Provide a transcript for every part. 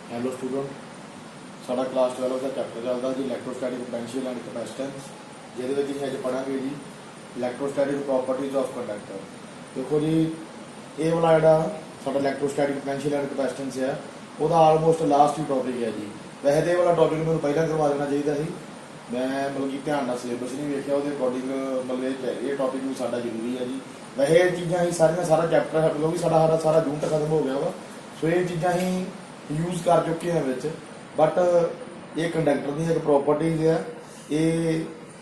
Hello student, साडा class 12 का chapter चलता जी इलैक्ट्रोस्टैटिक पोटैंशियल एंड कैपेसिटेंस, जिहदे विच असीं अज पढ़ांगे जी इलैक्ट्रोस्टैटिक प्रॉपर्टीज ऑफ कंडक्टर। देखो जी, ये वाला जिहड़ा साडा इलैक्ट्रोस्टैटिक पोटैंशियल एंड कैपेसिटेंस है वह आलमोस्ट लास्ट ही टॉपिक है जी। वैसे तो वाला टॉपिक मैंने पहला करवा देना चाहिए सी, मैं मतलब कि ध्यान नाल सिलेबस नहीं वेखिया, वो अकॉर्डिंग मतलब ये टॉपिक भी साडा जरूरी है जी। वैसे ये चीज़ां ही सारा चैप्टर क्योंकि सारा जून तक खत्म हो गया वा, सो ये चीज़ां ही यूज़ कर चुके हैं विच। बट ये कंडक्टर दी एक प्रॉपर्टीज है, ये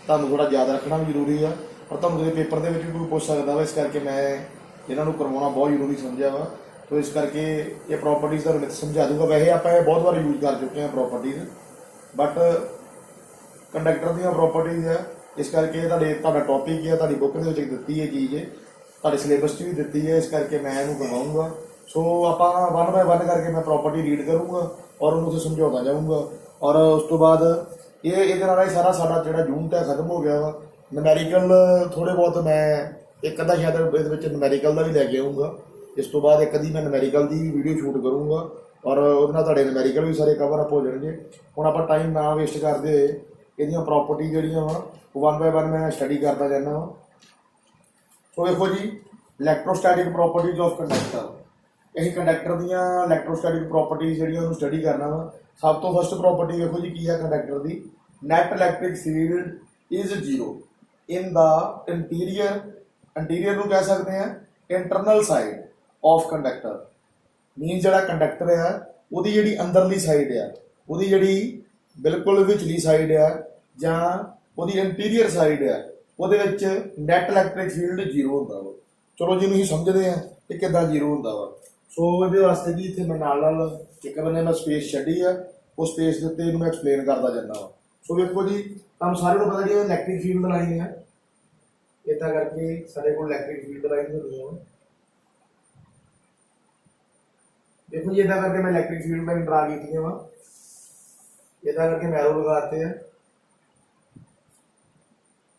तुहानूं थोड़ा याद रखना भी जरूरी है, और तुहानूं किसी पेपर के भी कोई पूछ सकता वा, इस करके मैं इन्हों करवाना बहुत जरूरी समझा वा। तो इस करके ये प्रॉपर्टीज तुहानूं मैं समझा दूंगा। वैसे आप बहुत बार यूज़ कर चुके हैं properties, but conductor the properties है, इस करके तुहाडा टॉपिक है, तुहाडी बुक दे विच दित्ती है चीज़, तुहाडे सिलेबस भी दित्ती है, इस करके मैं इहनूं करवाऊँगा। सो आप वन बाय वन करके मैं प्रॉपर्टी रीड करूँगा और उन्होंने समझाता जाऊँगा, और उस तो बाद ये सारा साडा जिहड़ा यूनिट है खत्म हो गया वा। नमैरिकल थोड़े बहुत मैं एक अद्धा शायद ये नमैरिकल का भी लैके आऊँगा। इस तो बाद एक अद्धी मैं नमैरिकल की वीडियो शूट करूँगा और उहदे नाल तुहाडे नमैरिकल भी सारे कवर अप हो जाएंगे। हुण आपां टाइम ना वेस्ट करदे होए इहदियां प्रॉपर्टी जिहड़ियां वा वन बाय वन मैं स्टडी करता जाना वा। सो देखो जी, इलैक्ट्रोस्टैटिक प्रॉपर्टीज ऑफ कंडक्टर, असीं कंडक्टर दीयां इलैक्ट्रोस्टैटिक प्रॉपर्टीज जिहड़ियां स्टडी करना वा। सब तो फस्ट प्रॉपर्टी देखो जी की है कंडक्टर दी, net electric field is zero in the interior नूं कह सकते हैं internal side of conductor. Mean जिहड़ा कंडक्टर है उहदी जिहड़ी अंदरली साइड है, उहदी जिहड़ी बिल्कुल विचली साइड है जां उहदी इंटीरियर साइड है, उहदे विच नैट इलैक्ट्रिक फील्ड जीरो हुंदा वा। चलो जी नहीं समझते हैं कि किदां जीरो हुंदा वा। सो ये वास्ते जी इतने मैं नाल एक बने मैं स्पेस छड्डी है, उस स्पेस के उत्ते मैं एक्सप्लेन करता जाना वा। सो देखो जी, तुहानूं सारे को पता जी इलैक्ट्रिक फील्ड लाइन है, इदा करके सारे को इलैक्ट्रिक फील्ड लाइन होंदी है। देखो जी, इदा करके मैं इलैक्ट्रिक फील्ड लाइन ड्रा की वा, इदा करके मैं एरो लगाते हैं।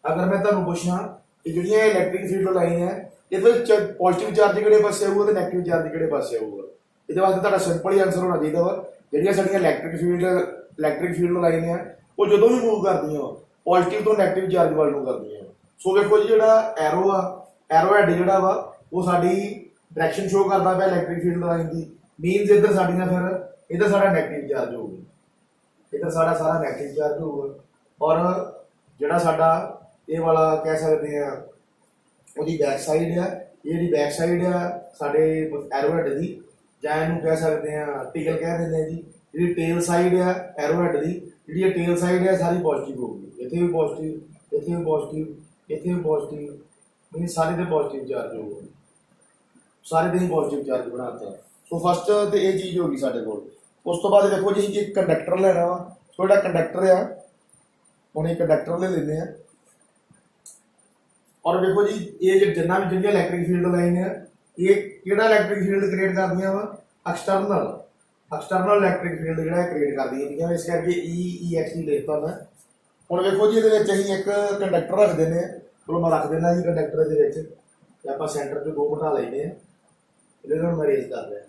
अगर मैं तुहानूं पुछां कि जिहड़ियां इलैक्ट्रिक फील्ड लाइन है ये पॉजिटिव चार्ज किहड़े पासे आऊगा तो नैगेटिव चार्ज किहड़े पासे आऊगा, ये वास्ते तुहाडा सिंपल ही आंसर होना चाहिए वा। जिहड़ियां साडीयां इलैक्ट्रिक फील्ड लाइन है वो जदों भी मूव करदियां वा पॉजिटिव तो नैगेटिव चार्ज वाल नूं करदियां। सो देखो जी, जिहड़ा एरो हैड जिहड़ा वा वो साडी डायरैक्शन शो करदा पिया इलैक्ट्रिक फील्ड लाइन दी। मीनस इधर साडीयां फिर इधर साडा नैगेटिव चार्ज होਊਗਾ, इधर साडा सारा नैगेटिव चार्ज होਊਗਾ, और जिहड़ा साडा ये वाला कह सकते हैं ਉਹਦੀ बैक साइड है, ये जी बैक साइड है साढ़े एरोहेड की, ਜਾਂ ਇਹਨੂੰ कह सकते हैं टिकल कह देंगे जी। जी टेल साइड है एरोहेड की, जी टेल साइड है सारी पॉजिटिव होगी, इतने भी पॉजिटिव, इतने भी पॉजिटिव, इतने भी पॉजिटिव, मीन सारे तो पॉजिटिव चार्ज होगा, सारे तो ही पॉजिटिव चार्ज बनाते हैं। सो फस्ट तो ये चीज़ होगी साढ़े को। उस तो बाद देखो जी कि कंडक्टर लेना वा। सो जो कंडक्टर है हम एक कंडक्टर ले लेने हैं, और देखो जी ये जो जिन्ना भी जिहड़ियां इलैक्ट्रिक फील्ड लाइन है ये किहड़ा इलैक्ट्रिक फील्ड क्रिएट करदियां वा, एक्सटर्नल इलैक्ट्रिक फील्ड जिहड़ा क्रिएट करदियां, इस करके EEXT लिखता मैं। हुण देखो जी इहदे विच असीं एक कंडक्टर रख देने, चलो मैं रख देना जी कंडक्टर दे विच, ते आपां सेंटर चों दो बिठा लैने आ, इन्हां नूं मैं रेज कर लिया।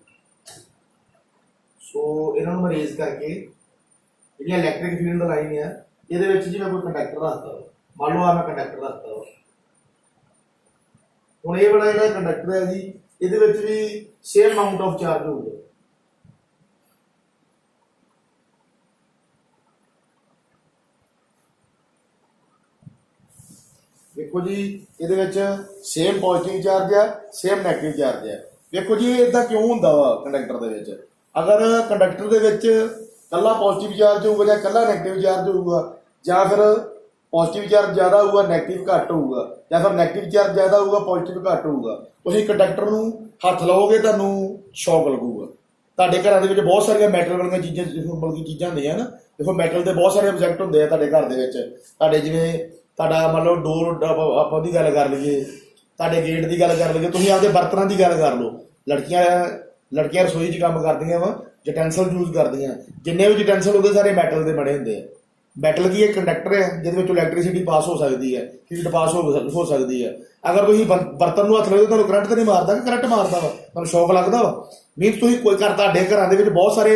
सो इन्हां नूं मैं रेज करके जिहड़ी इलैक्ट्रिक फील्ड लाइन है इहदे विच जी मैं कोई कंडक्टर रखता, मान लो मैं कंडक्टर रखता। ਹੁਣ ਇਹ वाला ਜਿਹੜਾ कंडक्टर है जी ਇਹਦੇ ਵਿੱਚ भी सेम अमाउंट ऑफ चार्ज होगा। देखो जी ਇਹਦੇ ਵਿੱਚ सेम पॉजिटिव चार्ज है सेम नैगेटिव चार्ज है। देखो जी इदा क्यों ਹੁੰਦਾ ਵਾ कंडक्टर ਦੇ ਵਿੱਚ, अगर कंडक्टर ਦੇ ਵਿੱਚ ਕੱਲਾ पॉजिटिव चार्ज होगा ਜਾਂ ਕੱਲਾ नैगेटिव चार्ज होगा, ਜਾਂ फिर पॉजिटिव चार्ज ज़्यादा होगा नैगेटिव घट होगा, या फिर नैगेटिव चार्ज ज़्यादा होगा पॉजिटिव घट होगा, तुसीं कंडक्टर नूं हत्थ लाओगे तुहानूं शॉक लगूगा। तुहाडे घरां दे विच बहुत सारियां मैटल वालियां चीज़ां मतलब कि चीज़ां हुंदियां ना, देखो मैटल के बहुत सारे ऑब्जैक्ट होंदे आ तुहाडे घर दे विच, तुहाडे जिवें तुहाडा मान लो डोर आपां दी गल कर लईए, तुहाडे गेट की गल कर लईए, तुसीं आपदे बर्तनां की गल कर लो। लड़कियां रसोई च काम करदियां वा, जटैंसल यूज़ करदियां, जिन्ने भी जटैंसल होंदे सारे मैटल के बने होंदे आ। मैटल की एक कंडक्टर है जिसमें इलैक्ट्रिसिटी पास हो सकती है, हीट पास हो सकती है। अगर तुम बर्तन में हथ लो तो करंट तो नहीं मारता, कि करंट मारता वा, तुम शौक लगता वा। मीनस तुम कोई घर तुहाडे घरां दे विच बहुत सारे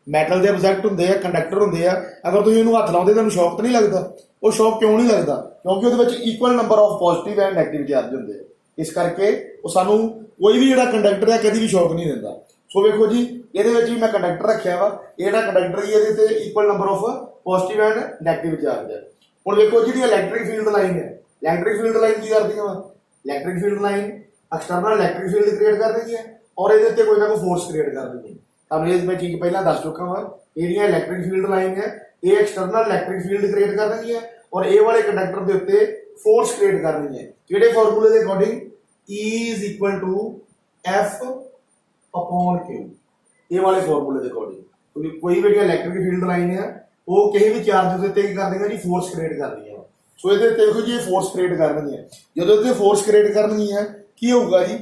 ਮੈਟਲ ਦੇ ਆਬਜੈਕਟ ਹੁੰਦੇ ਆ, ਕੰਡਕਟਰ ਹੁੰਦੇ ਆ, ਅਗਰ ਤੁਸੀਂ ਇਹਨੂੰ ਹੱਥ ਲਾਉਂਦੇ ਤੁਹਾਨੂੰ ਸ਼ੌਕ ਤਾਂ ਨਹੀਂ ਲੱਗਦਾ। ਉਹ ਸ਼ੌਕ ਕਿਉਂ ਨਹੀਂ ਲੱਗਦਾ? ਕਿਉਂਕਿ ਉਹਦੇ ਵਿੱਚ equal number of positive and negative charge ਹੁੰਦੇ ਆ। ਇਸ ਕਰਕੇ ਉਹ ਸਾਨੂੰ ਕੋਈ ਵੀ ਜਿਹੜਾ ਕੰਡਕਟਰ ਹੈ ਕਦੀ ਵੀ ਸ਼ੌਕ ਨਹੀਂ ਦਿੰਦਾ। ਸੋ ਵੇਖੋ ਜੀ, ਇਹਦੇ ਵਿੱਚ ਵੀ ਮੈਂ ਕੰਡਕਟਰ ਰੱਖਿਆ ਵਾ, ਇਹ ਜਿਹੜਾ ਕੰਡਕਟਰ ਹੀ ਇਹਦੇ ਤੇ equal number of positive and negative charge ਹੈ। ਹੁਣ ਵੇਖੋ ਜਿਹੜੀ ਇਲੈਕਟ੍ਰਿਕ ਫੀਲਡ ਲਾਈਨ ਹੈ, ਇਲੈਕਟ੍ਰਿਕ ਫੀਲਡ ਲਾਈਨ ਕੀ ਕਰਦੀਆਂ ਵਾ? Electric field line external electric field create ਕਰ ਦਿੰਦੀ ਹੈ ਔਰ ਇਹਦੇ ਉੱਤੇ ਕੋਈ ਨਾ ਕੋਈ ਫੋਰਸ ਕ੍ਰੀਏਟ ਕਰ ਦਿੰਦੀ ਹੈ। ਤੁਹਾਨੂੰ ਇਹ ਮੈਂ ਚੀਜ਼ ਪਹਿਲਾਂ ਦੱਸ ਚੁੱਕਾ ਹਾਂ, ਜਿਹੜੀਆਂ ਇਲੈਕਟ੍ਰਿਕ ਫੀਲਡ ਲਾਈਨ ਹੈ ਇਹ ਐਕਸਟਰਨਲ ਇਲੈਕਟ੍ਰਿਕ ਫੀਲਡ ਕ੍ਰੀਏਟ ਕਰ ਦਿੰਦੀ ਹੈ ਔਰ ਇਹ ਵਾਲੇ ਕੰਡਕਟਰ ਦੇ ਉੱਤੇ ਫੋਰਸ ਕ੍ਰੀਏਟ ਕਰ ਦਿੰਦੀ ਹੈ। ਕਿਹੜੇ ਫਾਰਮੂਲੇ ਦੇ according? E is equal to F upon Q, ਇਹ ਵਾਲੇ ਫਾਰਮੂਲੇ ਦੇ ਅਕੋਰਡਿੰਗ। ਕੋਈ ਵੀ ਇਲੈਕਟ੍ਰਿਕ ਫੀਲਡ ਲਾਈਨ ਹੈ ਉਹ ਕਿਸੇ ਵੀ ਚਾਰਜ ਦੇ ਉੱਤੇ ਕੀ ਕਰ ਦੇਗਾ ਜੀ? ਫੋਰਸ ਕ੍ਰੀਏਟ ਕਰਦੀ ਹੈ। ਸੋ ਇਹਦੇ ਉੱਤੇ ਦੇਖੋ ਜੀ, ਇਹ ਫੋਰਸ ਕ੍ਰੀਏਟ ਕਰਨਗੀ। ਜਦੋਂ ਇਹਦੇ ਫੋਰਸ ਕ੍ਰੀਏਟ ਕਰਨਗੀ ਹੈ ਕੀ ਹੋਊਗਾ ਜੀ?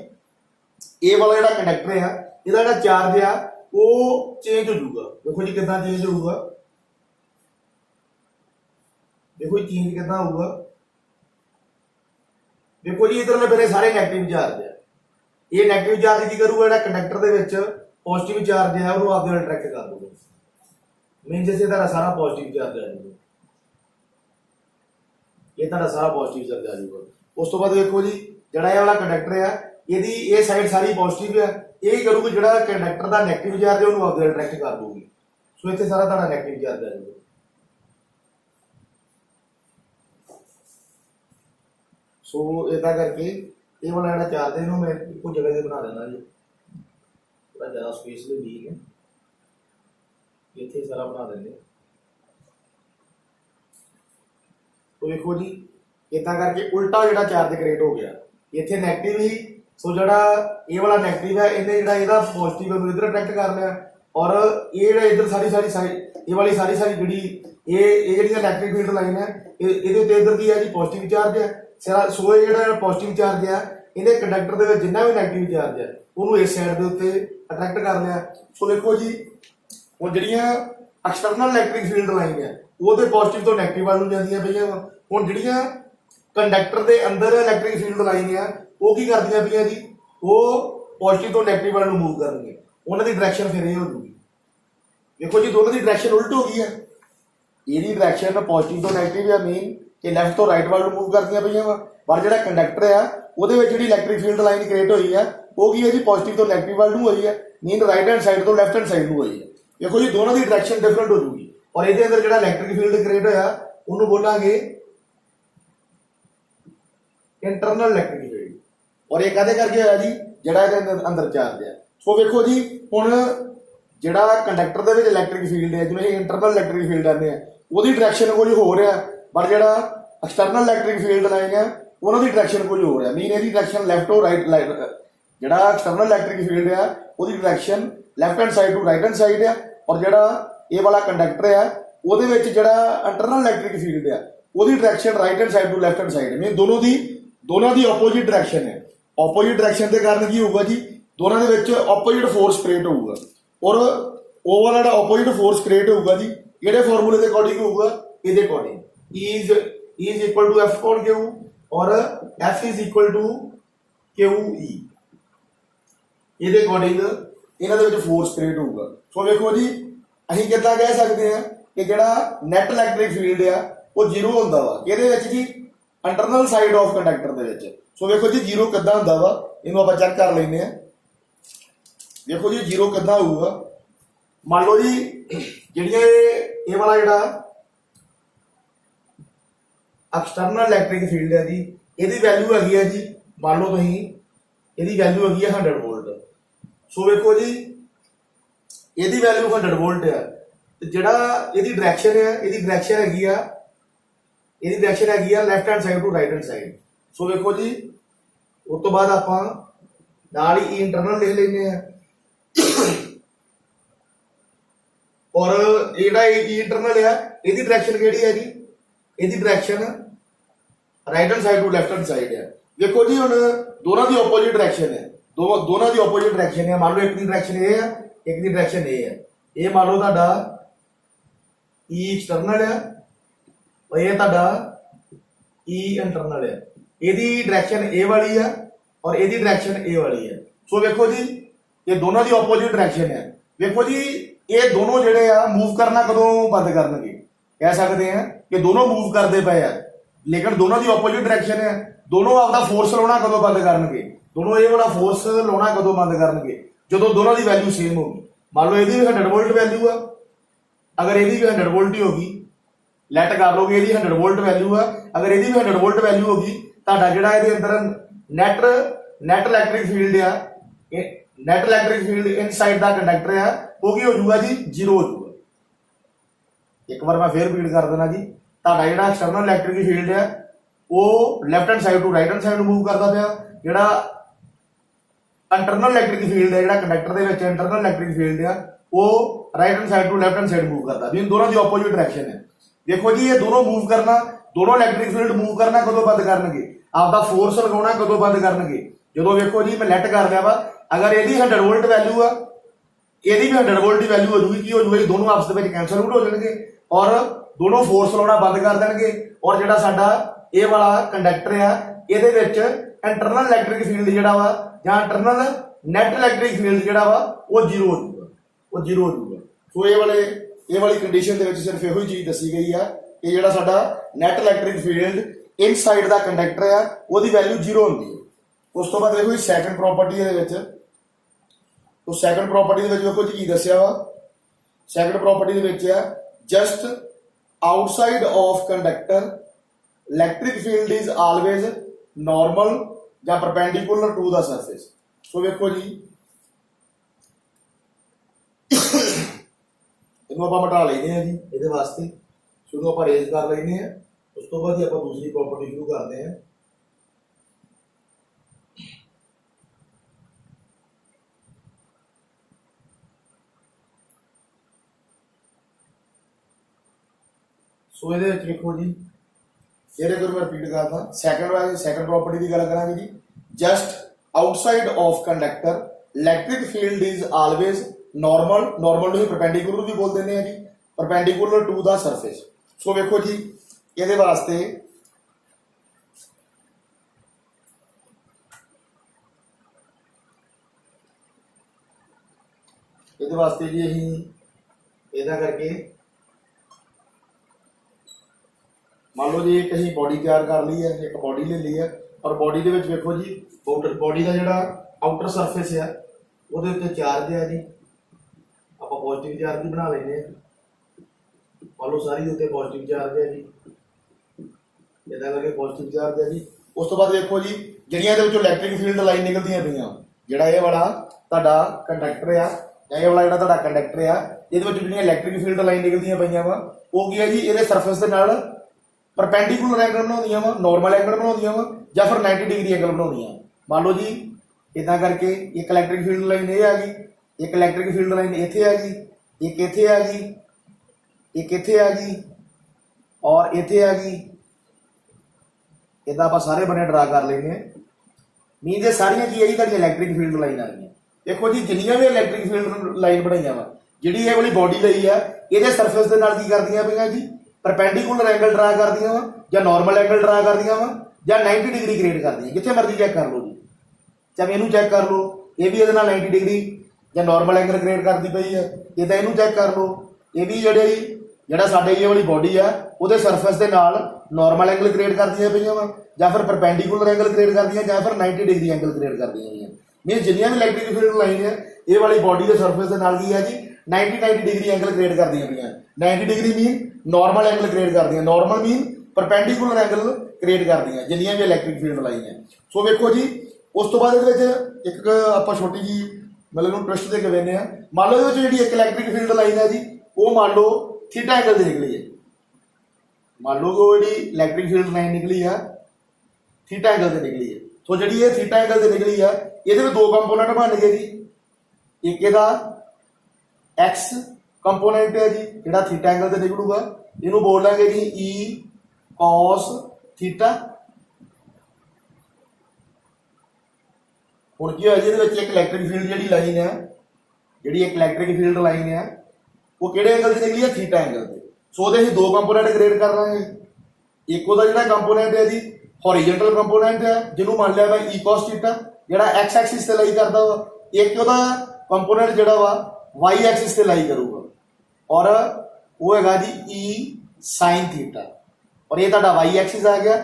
ਇਹ ਵਾਲਾ ਜਿਹੜਾ ਕੰਡਕਟਰ ਆ ਇਹਦਾ ਜਿਹੜਾ ਚਾਰਜ ਆ ਉਹ ਚੇਂਜ ਹੋ ਜਾਊਗਾ। ਦੇਖੋ ਜੀ ਕਿੱਦਾਂ ਚੇਂਜ ਹੋਊਗਾ, ਦੇਖੋ ਜੀ ਚੇਂਜ ਕਿੱਦਾਂ ਹੋਊਗਾ। ਦੇਖੋ ਜੀ ਇਧਰਲੇ ਮੇਰੇ ਸਾਰੇ ਨੈਗੇਟਿਵ ਚਾਰਜ ਆ, ਇਹ ਨੈਗੇਟਿਵ ਚਾਰਜ ਕੀ ਕਰੂਗਾ? ਜਿਹੜਾ ਕੰਡਕਟਰ ਦੇ ਵਿੱਚ ਪੋਜ਼ਿਟਿਵ ਚਾਰਜ ਹੈ ਉਹਨੂੰ ਆਪਦੇ ਨਾਲ ਅਟਰੈਕਟ ਕਰ ਦੂਗਾ। ਮੀਨ ਜਿਵੇਂ ਤੁਹਾਡਾ ਸਾਰਾ ਪੋਜ਼ਿਟਿਵ ਚਾਰਜ ਆ ਜਾਊਗਾ, ਇਹ ਤੁਹਾਡਾ ਸਾਰਾ ਪੋਜ਼ਿਟਿਵ ਚਾਰਜ ਆ ਜਾਊਗਾ। ਉਸ ਤੋਂ ਬਾਅਦ ਦੇਖੋ ਜੀ ਜਿਹੜਾ ਇਹ ਵਾਲਾ ਕੰਡਕਟਰ ਆ ਇਹਦੀ ਇਹ ਸਾਈਡ ਸਾਰੀ ਪੋਜ਼ਿਟਿਵ ਆ, ਇਹ ਕਰੂਗੀ ਜਿਹੜਾ ਕੰਡਕਟਰ ਦਾ ਨੈਗੇਟਿਵ ਚਾਰਜ ਹੈ ਉਹਨੂੰ ਆਪਦੇ ਨਾਲ ਅਟਰੈਕਟ ਕਰ ਦੂਗੀ। ਸੋ ਇੱਥੇ ਸਾਰਾ ਤੁਹਾਡਾ ਨੈਗੇਟਿਵ ਚਾਰਜ ਆ ਜਾਊਗਾ। ਸੋ ਇਦਾਂ ਕਰਕੇ ਇਹ ਵਾਲਾ ਜਿਹੜਾ ਚਾਰਜ ਹੈ ਇਹਨੂੰ ਮੈਂ ਇੱਕੋ ਜਗ੍ਹਾ ਤੇ ਬਣਾ ਦੇਣਾ ਜੀ, ਥੋੜਾ ਜ਼ਿਆਦਾ ਸਪੇਸ ਲਈ ਠੀਕ ਹੈ, ਇੱਥੇ ਸਾਰਾ ਬਣਾ ਦਿੰਦੇ। तो देखो जी इतना करके उल्टा जो चार्ज क्रिएट हो गया, इतने नैगेटिव ही। सो जो ये वाला नैगेटिव है इन्हें जो पॉजिटिव है इधर अट्रैक्ट कर लिया और ये इधर सारी सारी साइड ये वाली सारी सारी जी ये इलेक्ट्रिक फील्ड लाइन है ये इधर की है जी पॉजिटिव चार्ज है। सो ये जो पॉजिटिव चार्ज है इन्हें कंडक्टर के जिन्ना भी नैगेटिव चार्ज है उन्होंने इस साइड के उत्ते अट्रैक्ट कर लिया। सो देखो जी ਹੁਣ ਜਿਹੜੀਆਂ ਐਕਸਟਰਨਲ ਇਲੈਕਟ੍ਰਿਕ ਫੀਲਡ ਲਾਈਨ ਹੈ ਉਹ ਤੇ ਪੋਜ਼ਿਟਿਵ ਤੋਂ ਨੈਗੇਟਿਵ ਵੱਲ ਨੂੰ ਜਾਂਦੀਆਂ ਪਈਆਂ ਵਾ। ਹੁਣ ਜਿਹੜੀਆਂ ਕੰਡਕਟਰ ਦੇ ਅੰਦਰ ਇਲੈਕਟ੍ਰਿਕ ਫੀਲਡ ਲਾਈਨ ਆ ਉਹ ਕੀ ਕਰਦੀਆਂ ਪਈਆਂ ਜੀ? ਉਹ ਪੋਜ਼ਿਟਿਵ ਤੋਂ ਨੈਗੇਟਿਵ ਵੱਲ ਨੂੰ ਮੂਵ ਕਰਨਗੇ, ਉਹਨਾਂ ਦੀ ਡਾਇਰੈਕਸ਼ਨ ਫਿਰ ਇਹ ਹੋ ਜੂਗੀ। ਦੇਖੋ ਜੀ ਦੋਨਾਂ ਦੀ ਡਾਇਰੈਕਸ਼ਨ ਉਲਟ ਹੋ ਗਈ ਹੈ, ਇਹਦੀ ਡਾਇਰੈਕਸ਼ਨ ਪੋਜ਼ਿਟਿਵ ਤੋਂ ਨੈਗੇਟਿਵ ਆ ਮੇਨ ਕਿ ਲੈਫਟ ਤੋਂ ਰਾਈਟ ਵੱਲ ਨੂੰ ਮੂਵ ਕਰਦੀਆਂ ਪਈਆਂ ਵਾ। ਪਰ ਜਿਹੜਾ ਕੰਡਕਟਰ ਆ ਉਹਦੇ ਵਿੱਚ ਜਿਹੜੀ ਇਲੈਕਟ੍ਰਿਕ ਫੀਲਡ ਲਾਈਨ ਕ੍ਰੀਏਟ ਹੋਈ ਆ ਉਹ ਕੀ ਹੈ ਜੀ? ਪੋਜ਼ਿਟਿਵ ਤੋਂ ਨੈਗੇਟਿਵ ਵੱਲ ਨੂੰ ਹੋਈ ਹੈ, ਮੀਨ ਰਾਈਟ ਹੈਂਡ ਸਾਈਡ ਤੋਂ ਲੈਫਟ ਹੈਂਡ ਸਾਈਡ ਨੂੰ ਹੋਈ ਹੈ। देखो जी दोनों की डायरेक्शन डिफरेंट हो जूगी और ये अंदर जो इलैक्ट्रिक फील्ड क्रिएट होया उन्होंने बोलांगे इंटरनल इलैक्ट्रिक फील्ड और ये कहते करके होया जी जिहड़ा इहदे अंदर चार्ज है। सो देखो जी हुण जिहड़ा कंडक्टर दे विच इलैक्ट्रिक फील्ड है जिवें इंटरनल इलैक्ट्रिक फील्ड आने उहदी डायरेक्शन कुछ हो रहा पर जिहड़ा एक्सटर्नल इलैक्ट्रिक फील्ड लाइन है उन्हां दी डायरेक्शन कुछ हो रहा मीन इहदी डायरेक्शन लैफ्ट टू राइट जिहड़ा एक्सटर्नल इलैक्ट्रिक फील्ड है उहदी direction left hand side to right hand side है और जिहड़ा ये वाला कंडक्टर है ਉਹਦੇ ਵਿੱਚ ਜਿਹੜਾ ਇੰਟਰਨਲ ਇਲੈਕਟ੍ਰਿਕ ਫੀਲਡ ਹੈ ਉਹਦੀ direction right hand side to left hand side mean ਦੋਨੋਂ ਦੀ ਆਪੋਜ਼ਿਟ ਡਾਇਰੈਕਸ਼ਨ ਹੈ। ਆਪੋਜ਼ਿਟ ਡਾਇਰੈਕਸ਼ਨ ਦੇ ਕਾਰਨ ਕੀ ਹੋਊਗਾ ਜੀ? ਦੋਨਾਂ ਦੇ ਵਿੱਚ ਆਪੋਜ਼ਿਟ ਫੋਰਸ ਕ੍ਰੀਏਟ ਹੋਊਗਾ ਔਰ ਉਹ ਵਾਲਾ ਜਿਹੜਾ ਆਪੋਜ਼ਿਟ ਫੋਰਸ ਕ੍ਰੀਏਟ ਹੋਊਗਾ ਜੀ ਕਿਹੜੇ ਫਾਰਮੂਲੇ ਦੇ ਅਕੋਰਡਿੰਗ ਹੋਊਗਾ? ਇਹਦੇ according E is equal to F upon Q और F is equal to QE ਇਹਦੇ ਅਕੋਰਡਿੰਗ ਇਹਨਾਂ ਦੇ ਵਿੱਚ ਫੋਰਸ ਕ੍ਰੀਏਟ ਹੋਊਗਾ। ਸੋ ਵੇਖੋ ਜੀ ਅਸੀਂ ਕਿੱਦਾਂ ਕਹਿ ਸਕਦੇ ਹਾਂ ਕਿ ਜਿਹੜਾ ਨੈਟ ਇਲੈਕਟ੍ਰਿਕ ਫੀਲਡ ਆ ਉਹ ਜ਼ੀਰੋ ਹੁੰਦਾ ਵਾ ਕਿਹਦੇ ਵਿੱਚ ਜੀ? ਇੰਟਰਨਲ ਸਾਈਡ ਆਫ ਕੰਡਕਟਰ ਦੇ ਵਿੱਚ। ਸੋ ਵੇਖੋ ਜੀ ਜ਼ੀਰੋ ਕਿੱਦਾਂ ਹੁੰਦਾ ਵਾ ਇਹਨੂੰ ਆਪਾਂ ਚੈੱਕ ਕਰ ਲੈਂਦੇ ਆ। ਦੇਖੋ ਜੀ ਜ਼ੀਰੋ ਕਿੱਦਾਂ ਹੋਊਗਾ? ਮੰਨ ਲਓ ਜੀ ਜਿਹੜੀਆਂ ਇਹ ਵਾਲਾ ਜਿਹੜਾ ਐਕਸਟਰਨਲ ਇਲੈਕਟ੍ਰਿਕ ਫੀਲਡ ਹੈ ਜੀ ਇਹਦੀ ਵੈਲਿਊ ਹੈਗੀ ਹੈ ਜੀ ਮੰਨ ਲਓ ਤੁਸੀਂ ਇਹਦੀ ਵੈਲਿਊ ਹੈਗੀ ਹੈ 100 ਵੋਲਟ। ਸੋ ਵੇਖੋ ਜੀ ਇਹਦੀ ਵੈਲਿਊ 100 ਵੋਲਟ ਹੈ ਤੇ ਜਿਹੜਾ ਇਹਦੀ ਡਾਇਰੈਕਸ਼ਨ ਹੈ ਇਹਦੀ ਡਾਇਰੈਕਸ਼ਨ ਹੈਗੀ ਆ left hand side to right hand side. So ਵੇਖੋ ਜੀ ਉਸ ਤੋਂ ਬਾਅਦ ਆਪਾਂ ਨਾਲ ਹੀ ਇੰਟਰਨਲ ਲਿਖ ਲੈਂਦੇ ਆ ਔਰ ਜਿਹੜਾ ਇੰਟਰਨਲ ਆ ਇਹਦੀ ਡਾਇਰੈਕਸ਼ਨ ਕਿਹੜੀ ਹੈ ਜੀ? ਇਹਦੀ direction right hand side to left hand side ਹੈ। ਦੇਖੋ ਜੀ ਹੁਣ ਦੋਨਾਂ ਦੀ ਆਪੋਜ਼ਿਟ ਡਾਇਰੈਕਸ਼ਨ ਹੈ, ਦੋਨਾਂ ਦੀ ਆਪੋਜ਼ਿਟ ਡਾਇਰੈਕਸ਼ਨ ਹੈ। ਮੰਨ ਲਓ ਇੱਕ ਦੀ ਡਾਇਰੈਕਸ਼ਨ ਇਹ ਹੈ ਇੱਕ ਦੀ ਡਾਇਰੈਕਸ਼ਨ ਇਹ ਹੈ। ਇਹ ਮੰਨ ਲਓ ਤੁਹਾਡਾ E ਐਕਸਟਰਨਲ ਹੈ और ये ਤੁਹਾਡਾ E इंटरनल है। ਇਹਦੀ डायरेक्शन A वाली है और ਇਹਦੀ डायरेक्शन A वाली है। सो देखो जी ये दोनों की ऑपोजिट डायरेक्शन है। देखो जी ये दोनों ਜਿਹੜੇ ਆ मूव करना कदों बंद करनगे कह सकते हैं कि दोनों मूव करते पे आ लेकिन दोनों की ऑपोजिट डायरेक्शन है दोनों आपका फोर्स लाना कदों बंद करनगे दोनों ये वाला फोर्स लाना कदों बंद करनगे जो दोनों की वैल्यू सेम होगी मान लो यदि भी 100 वोल्ट वैल्यू आ अगर यदि भी 100 वोल्ट ही होगी लैट कर लोगे यदि 100 वोल्ट वैल्यू आ अगर यदि भी 100 वोल्ट वैल्यू होगी ਤੁਹਾਡਾ ਜਿਹੜਾ ਇਹਦੇ ਅੰਦਰ ਨੈਟ ਇਲੈਕਟ੍ਰਿਕ ਫੀਲਡ ਆ ਨੈਟ ਇਲੈਕਟ੍ਰਿਕ ਫੀਲਡ ਇਨਸਾਈਡ ਦਾ ਕੰਡਕਟਰ ਆ ਉਹ ਕੀ ਹੋ ਜਾਊਗਾ ਜੀ 0 ਹੋ ਜਾਊਗਾ ਇੱਕ ਵਾਰ ਮੈਂ ਫੇਰ ਰਿਪੀਟ ਕਰ ਦੇਣਾ ਜੀ ਤੁਹਾਡਾ ਜਿਹੜਾ ਐਕਸਟਰਨਲ ਇਲੈਕਟ੍ਰਿਕ ਫੀਲਡ ਆ ਉਹ ਲੈਫਟ ਹੈਂਡ ਸਾਈਡ ਤੋਂ ਰਾਈਟ ਹੈਂਡ ਸਾਈਡ ਨੂੰ ਮੂਵ ਕਰਦਾ ਪਿਆ ਜਿਹੜਾ ਇੰਟਰਨਲ ਇਲੈਕਟ੍ਰਿਕ ਫੀਲਡ ਹੈ ਜਿਹੜਾ ਕੰਡਕਟਰ ਦੇ ਵਿੱਚ ਇੰਟਰਨਲ ਇਲੈਕਟ੍ਰਿਕ ਫੀਲਡ ਆ ਉਹ ਰਾਈਟ ਹੈਂਡ ਸਾਈਡ ਤੋਂ ਲੈਫਟ ਹੈਂਡ ਸਾਈਡ ਮੂਵ ਕਰਦਾ ਵੀ ਦੋਨੋਂ ਦੀ ਆਪੋਜ਼ਿਟ ਡਾਇਰੈਕਸ਼ਨ ਹੈ ਦੇਖੋ ਜੀ ਇਹ ਦੋਨੋਂ ਮੂਵ ਕਰਨਾ दोनों इलैक्ट्रिक फील्ड मूव करना कदों बंद करनगे आपदा फोर्स लगाना कदों बंद करनगे जो वेखो जी मैं लैट कर लिया वा अगर यदि 100 वोल्ट वैल्यू आ यदि भी 100 वोल्ट की वैल्यू हो जाएगी की हो जाएगी दोनों आपस में कैंसल आउट हो जाएंगे और दोनों फोर्स लाना बंद कर देंगे और जो साडा ये वाला कंडक्टर आ ये इंटरनल इलैक्ट्रिक फील्ड जोड़ा वा या इंटरनल नैट इलैक्ट्रिक फील्ड जोड़ा वा वो 0 हो जाएगा वो 0 हो जाएगा सो ये वाली कंडीशन के सिर्फ यो चीज़ दसी गई है कि जो साडा नैट इलैक्ट्रिक फील्ड इनसाइड का कंडक्टर है उसकी वैल्यू 0 होती है उस तो बाद देखो सैकेंड प्रॉपर्टी तो सैकेंड प्रॉपर्टी देखो जी की दसिया वा second property just outside of conductor electric field is always normal या perpendicular to the surface so देखो जी इनू आप हटा लेते हैं जी ये वास्ते शुरू आप रेज कर लेने हैं उस तो बाद आप दूसरी प्रॉपर्टी शुरू करते हैं सो ये देखो जी ये मैं रिपीट करता सैकेंड प्रॉपर्टी की गल करा जी just outside of conductor electric field is always normal normal to perpendicular भी बोल देते हैं जी perpendicular to the surface so देखो जी ये वास्ते जी अं इदा करके मान लो जी एक अं बॉडी तैयार कर ली है एक बॉडी ले ली है और बॉडी के देखो जी बॉडी का जोड़ा आउटर सरफेस है वो चार्ज है जी आप पॉजिटिव चार्ज भी बना लेंगे मान लो सारी उत्ते पॉजिटिव चार्ज है जी इदा करके पॉजिटिव चार्ज है जी उस तो बाद देखो जी जिहड़ियां इलैक्ट्रिक फील्ड लाइन निकलदियां पईयां जिहड़ा ये वाला तुहाडा कंडक्टर आ या ये वाला जिहड़ा तुहाडा कंडक्टर आ इहदे विच जिहड़ियां इलैक्ट्रिक फील्ड लाइन निकलदियां पईयां वा वो की है जी इहदे सरफेस दे नाल परपेंडिकुलर एंगल बनाउंदियां वा नॉर्मल एंगल बनाउंदियां वा या फिर 90 डिग्री एंगल बनाउंदियां मान लो जी इदा करके एक इलैक्ट्रिक फील्ड लाइन ये आ गई एक इलैक्ट्रिक फील्ड लाइन इत्थे आ गई एक इत्थे आ गई एक इत्थे आ गई और इत्थे आ गई इदा आप सारे बने ड्रा कर लेंगे मीन ये सारिया की है जी इलैक्ट्रिक फील्ड लाइन आ गई देखो जी जिन्नियां भी इलैक्ट्रिक फील्ड लाइन बनाई वा जी ये वाली बॉडी लई है ये सरफेस के नाल की करदियां पईयां जी परपेंडिकुलर एंगल ड्रा करदियां वा या नॉर्मल एंगल ड्रा करदियां वा या 90 डिग्री क्रिएट करदियां जिथे मर्जी चैक कर लो जी चाहे इनू चैक कर लो ये भी ये 90 डिग्री या नॉर्मल एंगल क्रिएट करती पई है इदा इनू चैक कर लो ये भी ਜਿਹੜਾ ਸਾਡੇ ਇਹ ਵਾਲੀ ਬੋਡੀ ਆ ਉਹਦੇ ਸਰਫੇਸ ਦੇ ਨਾਲ ਨਾਰਮਲ ਐਂਗਲ ਕ੍ਰੀਏਟ ਕਰਦੀਆਂ ਪਈਆਂ ਵਾ ਜਾਂ ਫਿਰ ਪਰਪੈਂਡੀਕੂਲਰ ਐਂਗਲ ਕ੍ਰੀਏਟ ਕਰਦੀਆਂ ਜਾਂ ਫਿਰ 90 ਡਿਗਰੀ ਐਂਗਲ ਕ੍ਰੀਏਟ ਕਰਦੀਆਂ ਪਈਆਂ ਮੀਨਸ ਜਿੰਨੀਆਂ ਵੀ ਇਲੈਕਟ੍ਰਿਕ ਫੀਲਡ ਲਾਈਨ ਹੈ ਇਹ ਵਾਲੀ ਬੋਡੀ ਦੇ ਸਰਫੇਸ ਦੇ ਨਾਲ ਕੀ ਹੈ ਜੀ 90 ਡਿਗਰੀ ਐਂਗਲ ਕ੍ਰੀਏਟ ਕਰਦੀਆਂ ਪਈਆਂ 90 ਡਿਗਰੀ ਮੀਨ ਨਾਰਮਲ ਐਂਗਲ ਕ੍ਰੀਏਟ ਕਰਦੀਆਂ ਨਾਰਮਲ ਮੀਨ ਪਰਪੈਂਡੀਕੂਲਰ ਐਂਗਲ ਕ੍ਰੀਏਟ ਕਰਦੀਆਂ ਜਿੰਨੀਆਂ ਵੀ ਇਲੈਕਟ੍ਰਿਕ ਫੀਲਡ ਲਾਈਨ ਹੈ ਸੋ ਵੇਖੋ ਜੀ ਉਸ ਤੋਂ ਬਾਅਦ ਇਹਦੇ ਵਿੱਚ ਇੱਕ ਆਪਾਂ ਛੋਟੀ ਜੀ मतलब ट्विस्ट दे के वेने मान लो जी एक इलैक्ट्रिक फील्ड लाइन है जी वो मान लो थीटा एंगल से निकली है मान लो जी इलैक्ट्रिक फील्ड लाइन निकली है थीटा एंगल से निकली है तो जी ये थीटा एंगल से निकली है ये दो कंपोनेंट बन गए जी एक इहदा एक्स कंपोनेंट है जी जिहड़ा थीटा एंगल से निकलूगा इनू बोल लेंगे जी ई कॉस थीटा ਹੁਣ ਕੀ ਹੋਇਆ ਜੀ ਇਹਦੇ ਵਿੱਚ ਇੱਕ ਇਲੈਕਟ੍ਰਿਕ ਫੀਲਡ ਜਿਹੜੀ ਲਾਈਨ ਹੈ ਜਿਹੜੀ ਇੱਕ ਇਲੈਕਟ੍ਰਿਕ ਫੀਲਡ ਲਾਈਨ ਹੈ ਉਹ ਕਿਹੜੇ ਐਂਗਲ ਤੇ ਨਿਕਲੀ ਹੈ ਥੀਟਾ ਐਂਗਲ ਤੇ ਸੋ ਉਹਦੇ ਅਸੀਂ ਦੋ ਕੰਪੋਨੈਂਟ ਕ੍ਰੀਏਟ ਕਰ ਲਾਂਗੇ ਇੱਕ ਉਹਦਾ ਜਿਹੜਾ ਕੰਪੋਨੈਂਟ ਹੈ ਜੀ ਹੌਰੀਜ਼ੌਂਟਲ ਕੰਪੋਨੈਂਟ ਹੈ ਜਿਹਨੂੰ ਮੰਨ ਲਿਆ ਬਾਈ e cos ਥੀਟਾ ਜਿਹੜਾ x ਐਕਸਿਸ ਤੇ ਲਾਈ ਕਰਦਾ ਵਾ ਇੱਕ ਉਹਦਾ ਕੰਪੋਨੈਂਟ ਜਿਹੜਾ ਵਾ y ਐਕਸਿਸ ਤੇ ਲਾਈ ਕਰੂਗਾ और वो हैगा जी ई साइन थीटा, और ये तुहाडा वाई एक्सिस आ गया,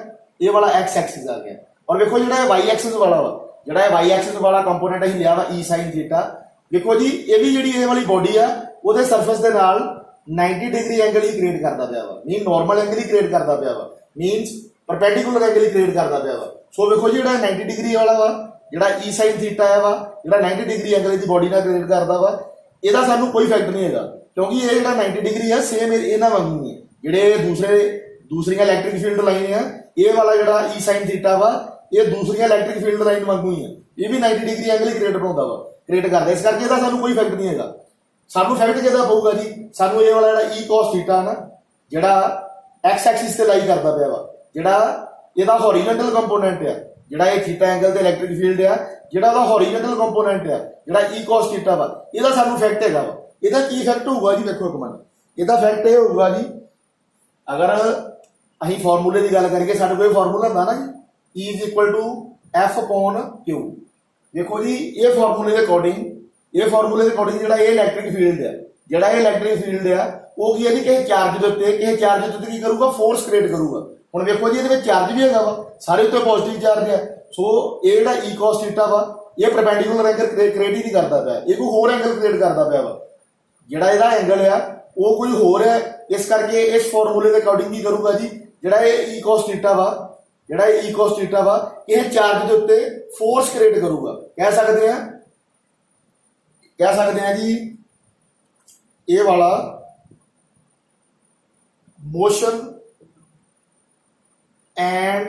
ये वाला एक्स एक्सिस आ गया। और देखो जो वाई एक्सिस वाला वा, जो वाई एक्सिस वाला कंपोनेंट असीं लिया वा ई साइन थीटा, देखो जी ये भी जी ये वाली बॉडी आ वो सरफेस के नाल 90 डिग्री एंगल ही क्रिएट करता पाया वा, मीन नॉर्मल एंगल ही क्रिएट करता पाया वा, मीनस परपेंडिकुलर एंगल ही क्रिएट करता पाया वा। सो देखो जी जो 90 डिग्री वाला वा जो ई साइन थीटा है वा जो 90 डिग्री एंगल की बॉडी नाल क्रिएट करता वा, ਇਹਦਾ ਸਾਨੂੰ कोई इफेक्ट नहीं है क्योंकि ये जो 90 डिग्री है सेम इन्हां वांगू है। जोड़े दूसरियां इलैक्ट्रिक फील्ड लाइन है ये वाला जो ई साइन थीटा वा ये दूसरियां इलैक्ट्रिक फील्ड लाइन वांगू ही है, ये भी 90 डिग्री एंगल ही क्रिएट बनाउंदा वा, क्रिएट करदा। इस करके ਇਹਦਾ ਸਾਨੂੰ कोई इफेक्ट नहीं है। ਸਾਨੂੰ इफेक्ट किहदा पऊगा जी, ਸਾਨੂੰ ये वाला जो ई cos थीटा ना ਜਿਹੜਾ एक्स एक्सिस ਤੇ ਲਾਈ ਕਰਦਾ ਪਿਆ ਵਾ, ਜਿਹੜਾ ਇਹਦਾ हॉरिजॉन्टल ਕੰਪੋਨੈਂਟ ਹੈ ਜਿਹੜਾ ਇਹ ਥੀਟਾ ਐਂਗਲ ਤੇ ਇਲੈਕਟ੍ਰਿਕ ਫੀਲਡ ਆ, ਜਿਹੜਾ ਉਹਦਾ हॉरिजॉन्टल ਕੰਪੋਨੈਂਟ ਹੈ ਜਿਹੜਾ ई cos थीटा ਵਾ, ਇਹਦਾ ਸਾਨੂੰ ਇਫੈਕਟ ਹੈਗਾ ਵਾ। ਇਹਦਾ ਕੀ ਇਫੈਕਟ ਹੋਊਗਾ ਜੀ, ਦੇਖੋ ਇੱਕ ਮਿੰਟ, ਇਹਦਾ ਇਫੈਕਟ ਇਹ ਹੋਊਗਾ ਜੀ, ਅਗਰ ਅਸੀਂ ਫਾਰਮੂਲੇ ਦੀ ਗੱਲ ਕਰੀਏ ਸਾਡੇ ਕੋਲ ਫਾਰਮੂਲਾ ਹੁੰਦਾ ਨਾ ਜੀ E = F/Q। ਦੇਖੋ ਜੀ ਇਹ ਫਾਰਮੂਲੇ ਦੇ ਅਕੋਰਡਿੰਗ ਜਿਹੜਾ ਇਹ ਇਲੈਕਟ੍ਰਿਕ ਫੀਲਡ ਹੈ, ਜਿਹੜਾ ਇਹ ਇਲੈਕਟ੍ਰਿਕ ਫੀਲਡ ਆ ਉਹ ਕੀ ਹੈ ਜੀ ਕਿਸੇ ਚਾਰਜ ਦੇ ਉੱਤੇ ਕੀ ਕਰੂਗਾ, ਫੋਰਸ ਕ੍ਰੀਏਟ ਕਰੂਗਾ। ਹੁਣ ਵੇਖੋ ਜੀ ਇਹਦੇ ਵਿੱਚ ਚਾਰਜ ਵੀ ਹੈਗਾ ਵਾ, ਸਾਰੇ ਉੱਤੇ ਪੋਜ਼ਿਟਿਵ ਚਾਰਜ ਹੈ। ਸੋ ਇਹ ਜਿਹੜਾ E cos थीटा ਵਾ ਇਹ ਪਰਪੈਂਡੀਕੂਲਰ ਐਂਗਲ ਕ੍ਰੀਏਟ ਹੀ ਨਹੀਂ ਕਰਦਾ ਪਿਆ, ਇਹ ਕੋਈ ਹੋਰ ਐਂਗਲ ਕ੍ਰੀਏਟ ਕਰਦਾ ਪਿਆ ਵਾ। ਜਿਹੜਾ ਇਹਦਾ ਐਂਗਲ ਆ ਉਹ ਕੋਈ ਹੋਰ ਹੈ, ਇਸ ਕਰਕੇ ਇਸ ਫਾਰਮੂਲੇ ਦੇ ਅਕੋਰਡਿੰਗ ਕੀ ਕਰੂਗਾ ਜੀ, ਜਿਹੜਾ ਇਹ E cos थीटा ਵਾ ਇਹ ਚਾਰਜ ਦੇ ਉੱਤੇ ਫੋਰਸ ਕ੍ਰੀਏਟ ਕਰੂਗਾ। ਕਹਿ ਸਕਦੇ ਆ ਜੀ ਇਹ ਵਾਲਾ मोशन एंड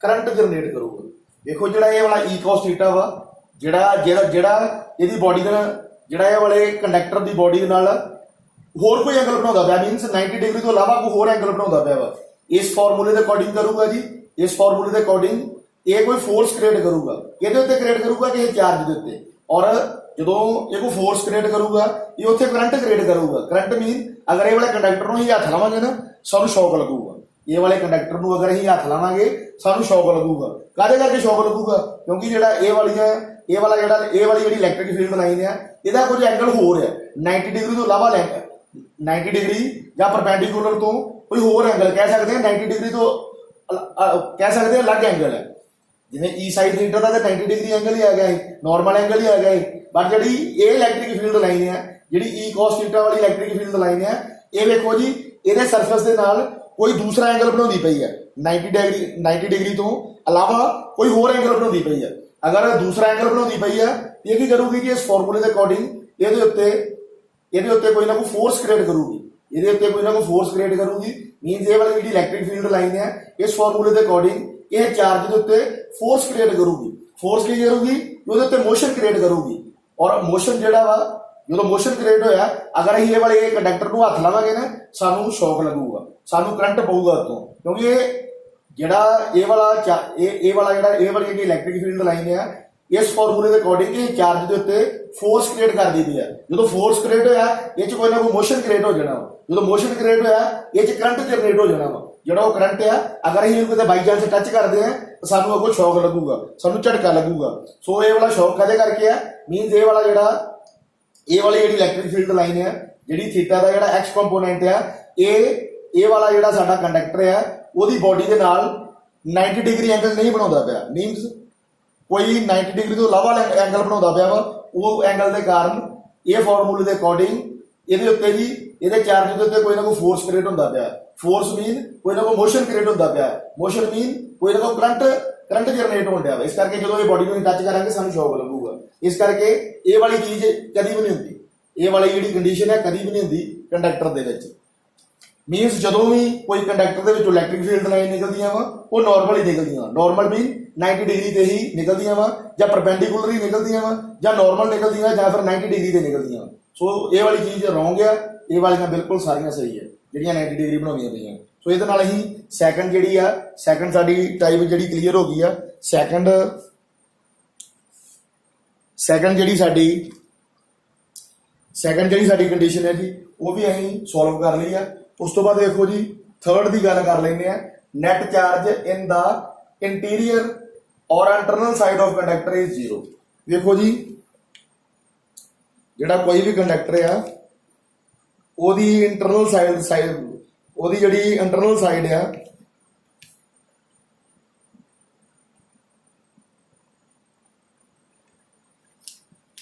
करंट जनरेट करूगा। देखो जो ये वाला ई cos थीटा वा जिहड़ा बॉडी जिहड़ा ये वाले कंडक्टर की बॉडी नाल होर कोई एंगल बनाउंदा पिया, मीनस 90 डिग्री तो इलावा कोई होर एंगल बनाउंदा पिया वा, इस फार्मूले के अकॉर्डिंग करूगा जी। इस फार्मूले के अकॉर्डिंग ये कोई फोर्स क्रिएट करूगा, किहदे उत्ते क्रिएट करूगा, किसी चार्ज के उत्ते। और जो ये कोई फोर्स क्रिएट करूगा ये उत्थे करंट क्रिएट करूगा। करंट मीन अगर ये वाले कंडक्टर को ही हथ लावांगे ना सानू शॉक लगूगा, ये वाले कंडक्टर को अगर ही हथ लावांगे सानू शॉक लगूगा। काहदे करके शॉक लगूगा, क्योंकि जिहड़ा ये वाली इलैक्ट्रिक फील्ड लाइन है इहदा कुछ एंगल होर है 90 डिग्री तो इलावा 90 डिग्री या परपेंडिकुलर तो कोई होर एंगल कह सकते हैं, 90 डिग्री तो कह सकते हैं अलग एंगल है। जिवें ई साइन थीटा का 90 डिग्री एंगल ही आ गया है, नॉर्मल एंगल ही आ गया है। बट जी ये इलैक्ट्रिक फील्ड लाइन है जी ई cos थीटा वाली इलैक्ट्रिक फील्ड लाइन है, ये देखो जी ये सरफेस के नाल कोई दूसरा एंगल बनाती पई है 90 डिग्री तो अलावा कोई होर एंगल बनाती पई है। अगर दूसरा एंगल बनाती पई है ये की करूगी कि इस फॉर्मूले के अकॉर्डिंग ये कोई ना कोई फोर्स क्रिएट करूगी, ये कोई ना कोई फोर्स क्रिएट करूगी। मीनस ये वाली इलैक्ट्रिक फील्ड लाइन है इस फॉर्मूले के अकॉर्डिंग ये चार्ज के उत्ते फोर्स क्रिएट करूगी। फोर्स की करूगी ਉਹਦੇ ਉੱਤੇ मोशन क्रिएट करूगी। और मोशन ਜਿਹੜਾ ਵਾ ਜਦੋਂ मोशन क्रिएट होया अगर ਅਸੀਂ ਇਹ ਵਾਲੇ ਕੰਡਕਟਰ ਨੂੰ ਹੱਥ ਲਾਵਾਂਗੇ ਨਾ ਸਾਨੂੰ ਸ਼ੌਕ ਲੱਗੂਗਾ, ਸਾਨੂੰ ਕਰੰਟ ਪਊਗਾ ਉਤੋਂ, ਕਿਉਂਕਿ ਇਹ ਵਾਲੀ ਇਲੈਕਟ੍ਰਿਕ ਫੀਲਡ ਲਾਈਨ ਹੈ ਇਸ ਫਾਰਮੂਲੇ ਦੇ ਅਕੋਰਡਿੰਗ ਇਹ ਚਾਰਜ ਦੇ ਉੱਤੇ ਫੋਰਸ ਕ੍ਰੀਏਟ ਕਰਦੀ ਪਈ ਹੈ। ਜਦੋਂ ਫੋਰਸ ਕ੍ਰੀਏਟ ਹੋਇਆ ਇਹ ਚ ਕੋਈ ਨਾ ਕੋਈ ਮੋਸ਼ਨ ਕ੍ਰੀਏਟ ਹੋ ਜਾਣਾ, ਜਦੋਂ ਮੋਸ਼ਨ ਕ੍ਰੀਏਟ ਹੋਇਆ ਇਹ ਚ ਕਰੰਟ ਜਨਰੇਟ ਹੋ ਜਾਣਾ ਵਾ। ਜਿਹੜਾ ਉਹ ਕਰੰਟ ਆ ਅਗਰ ਅਸੀਂ ਇਹਨੂੰ ਕਿਤੇ ਬਾਈ ਚਾਂਸ ਟੱਚ ਕਰਦੇ ਆ ਤਾਂ ਸਾਨੂੰ ਅੱਗੋਂ ਸ਼ੌਕ ਲੱਗੂਗਾ, ਸਾਨੂੰ ਝਟਕਾ ਲੱਗੂਗਾ। ਸੋ ਇਹ ਵਾਲਾ ਸ਼ੌਕ ਕਦੇ ਕਰਕੇ ਆ, ਮੀਨਸ ਇਹ ਵਾਲੀ ਜਿਹੜੀ ਇਲੈਕਟ੍ਰਿਕ ਫੀਲਡ ਲਾਈਨ ਹੈ ਜਿਹੜੀ ਥੀਟਾ ਦਾ ਜਿਹੜਾ ਐਕਸ ਕੰਪੋਨੈਂਟ ਆ ਇਹ ਵਾਲਾ ਜਿਹੜਾ ਸਾਡਾ ਕੰਡਕਟਰ ਆ ਉਹਦੀ ਬੋਡੀ ਦੇ ਨਾਲ 90 डिग्री एंगल नहीं बनाता पाया, मीनस कोई 90 डिग्री तो इलावा एंगल बनाता पाया वा। वो एंगल के कारण ये फॉर्मूले के अकॉर्डिंग ये चार्ज के उत्ते कोई ना कोई फोर्स क्रिएट होता पाया। फोर्स मीन कोई ना कोई मोशन क्रिएट होता पाया, मोशन मीन कोई ना कोई करंट जनरेट हो रहा है। इस करके जो ये बॉडी को टच करांगे सानू शॉक लगूगा। इस करके ये वाली चीज कभी भी नहीं होती, ये वाली जी कंडीशन है कभी भी नहीं होती कंडक्टर दे विच। मीनस जो भी कोई कंडक्टर के इलैक्ट्रिक फील्ड लाइन निकलदियां वा वो नॉर्मल ही निकलदियां, नॉर्मल मीन 90 डिग्री ते ही निकलदियां वा या परपेंडिकुलर ही निकलदियां वा या नॉर्मल निकलदियां या फिर 90 डिग्री ते निकलदियां। सो ये वाली चीज रॉन्ग है, ये वालियां बिल्कुल सारियां सही है जिहड़ियां 90 डिग्री बनाउंदियां पईयां। सो इहदे नाल असीं सैकंड जिहड़ी आ सैकंड साडी टाइप जिहड़ी क्लीयर हो गई आ। सैकंड जिहड़ी साडी कंडीशन है जी वो भी असीं सॉल्व कर ली है। उस तो बाद देखो जी थर्ड की गल कर लेंगे हैं, net charge in the interior और internal side of conductor is 0। देखो जी ਜਿਹੜਾ ਕੋਈ ਵੀ ਕੰਡਕਟਰ ਆ ਉਹਦੀ ਇੰਟਰਨਲ ਸਾਈਡ ਉਹਦੀ ਜਿਹੜੀ ਇੰਟਰਨਲ ਸਾਈਡ ਆ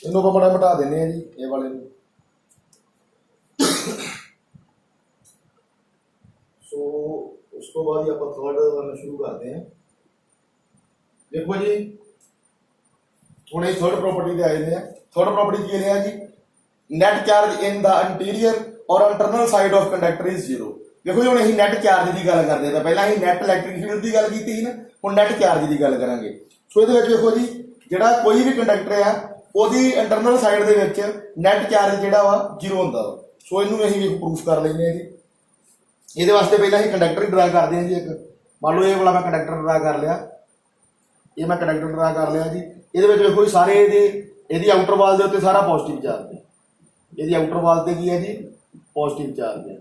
ਇਹਨੂੰ ਆਪਾਂ ਬੜਾ ਮਿਟਾ ਦਿੰਦੇ ਆ ਜੀ ਇਹ ਵਾਲੇ ਨੂੰ। ਸੋ ਉਸ ਤੋਂ ਬਾਅਦ ਹੀ ਆਪਾਂ ਥਰਡ ਵਾਲਾ ਸ਼ੁਰੂ ਕਰਦੇ ਹਾਂ। ਦੇਖੋ ਜੀ ਹੁਣ ਇਹ ਥਰਡ ਪ੍ਰੋਪਰਟੀ ਤੇ ਆ ਜਾਂਦੇ ਆ। ਥਰਡ ਪ੍ਰੋਪਰਟੀ ਕੀ ਹੈ ਜੀ, ਨੈਟ ਚਾਰਜ ਇਨ ਦਾ ਇੰਟੀਰੀਅਰ ਔਰ internal side of conductor is zero. ਦੇਖੋ ਜੀ ਹੁਣ ਅਸੀਂ ਨੈਟ ਚਾਰਜ ਦੀ ਗੱਲ ਕਰਦੇ ਤਾਂ ਪਹਿਲਾਂ ਅਸੀਂ ਨੈਟ ਇਲੈਕਟ੍ਰਿਕ ਫੀਲਡ ਦੀ ਗੱਲ ਕੀਤੀ ਸੀ ਨਾ, ਹੁਣ ਨੈਟ ਚਾਰਜ ਦੀ ਗੱਲ ਕਰਾਂਗੇ। ਸੋ ਇਹਦੇ ਵਿੱਚ ਦੇਖੋ ਜੀ ਜਿਹੜਾ ਕੋਈ ਵੀ ਕੰਡਕਟਰ ਆ ਉਹਦੀ ਇੰਟਰਨਲ ਸਾਈਡ ਦੇ ਵਿੱਚ ਨੈਟ ਚਾਰਜ ਜਿਹੜਾ ਵਾ ਜ਼ੀਰੋ ਹੁੰਦਾ ਵਾ। ਸੋ ਇਹਨੂੰ ਅਸੀਂ ਵੀ ਪ੍ਰੂਫ ਕਰ ਲੈਂਦੇ ਹਾਂ ਜੀ। ਇਹਦੇ ਵਾਸਤੇ ਪਹਿਲਾਂ ਅਸੀਂ ਕੰਡਕਟਰ ਹੀ ਡਰਾ ਕਰਦੇ ਹਾਂ ਜੀ। ਇੱਕ ਮੰਨ ਲਓ ਇਹ ਵਾਲਾ ਮੈਂ ਕੰਡਕਟਰ ਡਰਾ ਕਰ ਲਿਆ, ਇਹ ਮੈਂ ਕੰਡਕਟਰ ਡਰਾ ਕਰ ਲਿਆ ਜੀ। ਇਹਦੇ ਵਿੱਚ ਵੇਖੋ ਜੀ ਸਾਰੇ ਇਹਦੀ ਆਊਟਰ ਵਾਲ ਦੇ ਉੱਤੇ ਸਾਰਾ ਪੋਜ਼ਿਟਿਵ ਚਾਰਜ ਹੈ। ਇਹਦੀ ਆਊਟਰ ਵਾਲ ਤੇ ਕੀ ਹੈ ਜੀ, ਪੋਜ਼ਿਟਿਵ ਚਾਰਜ ਹੈ।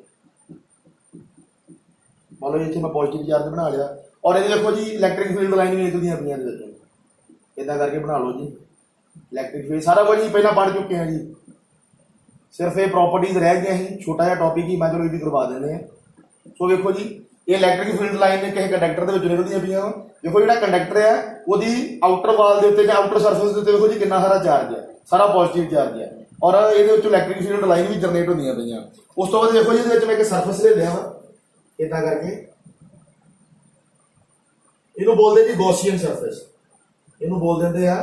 ਮੰਨ ਲਓ ਇੱਥੇ ਮੈਂ ਪੋਜ਼ਿਟਿਵ ਚਾਰਜ ਬਣਾ ਲਿਆ ਔਰ ਇਹਦੇ ਦੇਖੋ ਜੀ ਇਲੈਕਟ੍ਰਿਕ ਫੀਲਡ ਲਾਈਨ ਵੀ ਨਿਕਲਦੀਆਂ ਪਈਆਂ ਇਹਦੇ ਵਿੱਚ। ਇੱਦਾਂ ਕਰਕੇ ਬਣਾ ਲਓ ਜੀ ਇਲੈਕਟ੍ਰਿਕ ਫੀਲਡ। ਸਾਰਾ ਕੁਝ ਜੀ ਪਹਿਲਾਂ ਪੜ੍ਹ ਚੁੱਕੇ ਹਾਂ ਜੀ, ਸਿਰਫ ਇਹ ਪ੍ਰੋਪਰਟੀਜ਼ ਰਹਿ ਗਈਆਂ ਸੀ। ਛੋਟਾ ਜਿਹਾ ਟੌਪਿਕ ਹੀ ਮੈਂ ਚਲੋ ਇਹ ਵੀ ਕਰਵਾ ਦਿੰਦੇ ਹਾਂ। ਸੋ ਵੇਖੋ ਜੀ ਇਹ ਇਲੈਕਟ੍ਰਿਕ ਫੀਲਡ ਲਾਈਨ ਨੇ ਕਿਸੇ ਕੰਡਕਟਰ ਦੇ ਵਿੱਚ ਨਿਕਲਦੀਆਂ ਪਈਆਂ ਵਾ। ਦੇਖੋ ਜਿਹੜਾ ਕੰਡਕਟਰ ਆ ਉਹਦੀ ਆਊਟਰ ਵਾਲ ਦੇ ਉੱਤੇ ਜਾਂ ਆਊਟਰ ਸਰਫੇਸ ਦੇ ਉੱਤੇ ਵੇਖੋ ਜੀ ਕਿੰਨਾ ਸਾਰਾ ਚਾਰਜ ਹੈ, ਸਾਰਾ ਪੋਜ਼ਿਟਿਵ ਚਾਰਜ ਹੈ ਔਰ ਇਹਦੇ ਵਿੱਚ ਇਲੈਕਟ੍ਰਿਕ ਫੀਲਡ ਲਾਈਨ ਵੀ ਜਨਰੇਟ ਹੁੰਦੀਆਂ ਪਈਆਂ। ਉਸ ਤੋਂ ਬਾਅਦ ਦੇਖੋ ਜੀ ਇਹਦੇ ਵਿੱਚ ਮੈਂ ਇੱਕ ਸਰਫੇਸ ਲੈ ਲਿਆ ਵਾ ਇੱਦਾਂ ਕਰਕੇ, ਇਹਨੂੰ ਬੋਲਦੇ ਜੀ ਗੌਸੀਅਨ ਸਰਫੇਸ। ਇਹਨੂੰ ਬੋਲ ਦਿੰਦੇ ਆ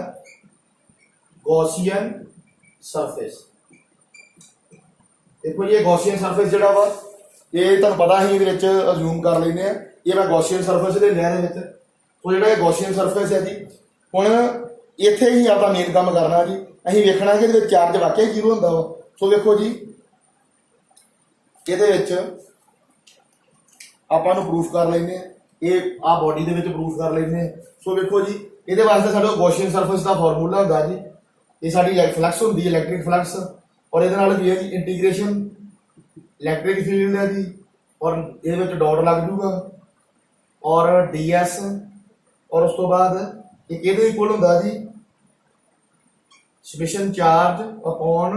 ਗੌਸੀਅਨ ਸਰਫੇਸ। ਦੇਖੋ ਜੀ ਇਹ ਗੌਸੀਅਨ ਸਰਫੇਸ ਜਿਹੜਾ ਵਾ ਇਹ ਤੁਹਾਨੂੰ ਪਤਾ ਹੀ ਇਹਦੇ ਵਿੱਚ ਅਜ਼ੂਮ ਕਰ ਲੈਂਦੇ ਆ। ਇਹ ਮੈਂ ਗੌਸੀਅਨ ਸਰਫੇਸ ਲੈ ਲਿਆ ਇਹਦੇ ਵਿੱਚ। ਸੋ ਜਿਹੜਾ ਇਹ ਗੌਸੀਅਨ ਸਰਫੇਸ ਹੈ ਜੀ, ਹੁਣ ਇੱਥੇ ਹੀ ਆਪਦਾ ਮੇਨ ਕੰਮ ਕਰਨਾ ਜੀ। ਅਸੀਂ ਵੇਖਣਾ ਕਿ ਇਹਦੇ ਵਿੱਚ ਚਾਰਜ ਵਾਕਿਆ ਜ਼ੀਰੋ ਹੁੰਦਾ ਵਾ। ਸੋ ਵੇਖੋ ਜੀ ਇਹਦੇ ਵਿੱਚ ਆਪਾਂ ਨੂੰ ਪ੍ਰੂਫ ਕਰ ਲੈਂਦੇ ਆ। ਇਹ ਆ ਬੋਡੀ ਦੇ ਵਿੱਚ ਪ੍ਰੂਫ ਕਰ ਲੈਂਦੇ ਆ। ਸੋ ਵੇਖੋ ਜੀ ਇਹਦੇ ਵਾਸਤੇ ਸਾਡੇ ਗੌਸੀਅਨ ਸਰਫੇਸ ਦਾ ਫਾਰਮੂਲਾ ਹੁੰਦਾ ਜੀ, ਇਹ ਸਾਡੀ ਫਲਕਸ ਹੁੰਦੀ ਹੈ ਇਲੈਕਟ੍ਰਿਕ ਫਲਕਸ, ਔਰ ਇਹਦੇ ਨਾਲ ਕੀ ਹੈ ਜੀ ਇੰਟੀਗ੍ਰੇਸ਼ਨ ਇਲੈਕਟ੍ਰਿਕ ਫੀਲਡ ਹੈ ਜੀ, ਔਰ ਇਹਦੇ ਵਿੱਚ ਡਾਟ ਲੱਗ ਜੂਗਾ ਔਰ ds, ਔਰ ਉਸ ਤੋਂ ਬਾਅਦ ਇੱਕ ਇਹਦੇ ਇਕੁਅਲ ਹੁੰਦਾ ਜੀ ਸਮੇਸ਼ਨ ਚਾਰਜ ਅਪੋਨ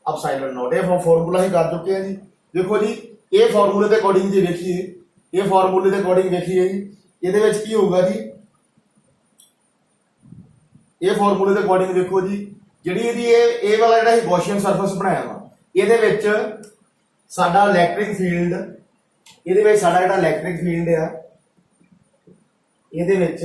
ਐਪਸਾਈਲਨ ਨੋਟ। ਇਹ ਫਾਰਮੂਲਾ ਹੀ ਕਰ ਚੁੱਕੇ ਆ ਜੀ। ਦੇਖੋ ਜੀ ਇਹ ਫਾਰਮੂਲੇ ਦੇ ਅਕੋਰਡਿੰਗ ਜੇ ਵੇਖੀਏ, ਇਹ ਫਾਰਮੂਲੇ ਦੇ ਅਕੋਰਡਿੰਗ ਵੇਖੀਏ ਜੀ ਇਹਦੇ ਵਿੱਚ ਕੀ ਹੋਊਗਾ ਜੀ, ਇਹ ਫਾਰਮੂਲੇ ਦੇ ਅਕੋਰਡਿੰਗ ਦੇਖੋ ਜੀ ਜਿਹੜੀ ਇਹਦੀ ਇਹ ਵਾਲਾ ਜਿਹੜਾ ਅਸੀਂ ਗੌਸੀਅਨ ਸਰਫੇਸ ਬਣਾਇਆ ਵਾ ਇਹਦੇ ਵਿੱਚ ਸਾਡਾ ਇਲੈਕਟ੍ਰਿਕ ਫੀਲਡ, ਇਹਦੇ ਵਿੱਚ ਸਾਡਾ ਜਿਹੜਾ ਇਲੈਕਟ੍ਰਿਕ ਫੀਲਡ ਆ ਇਹਦੇ ਵਿੱਚ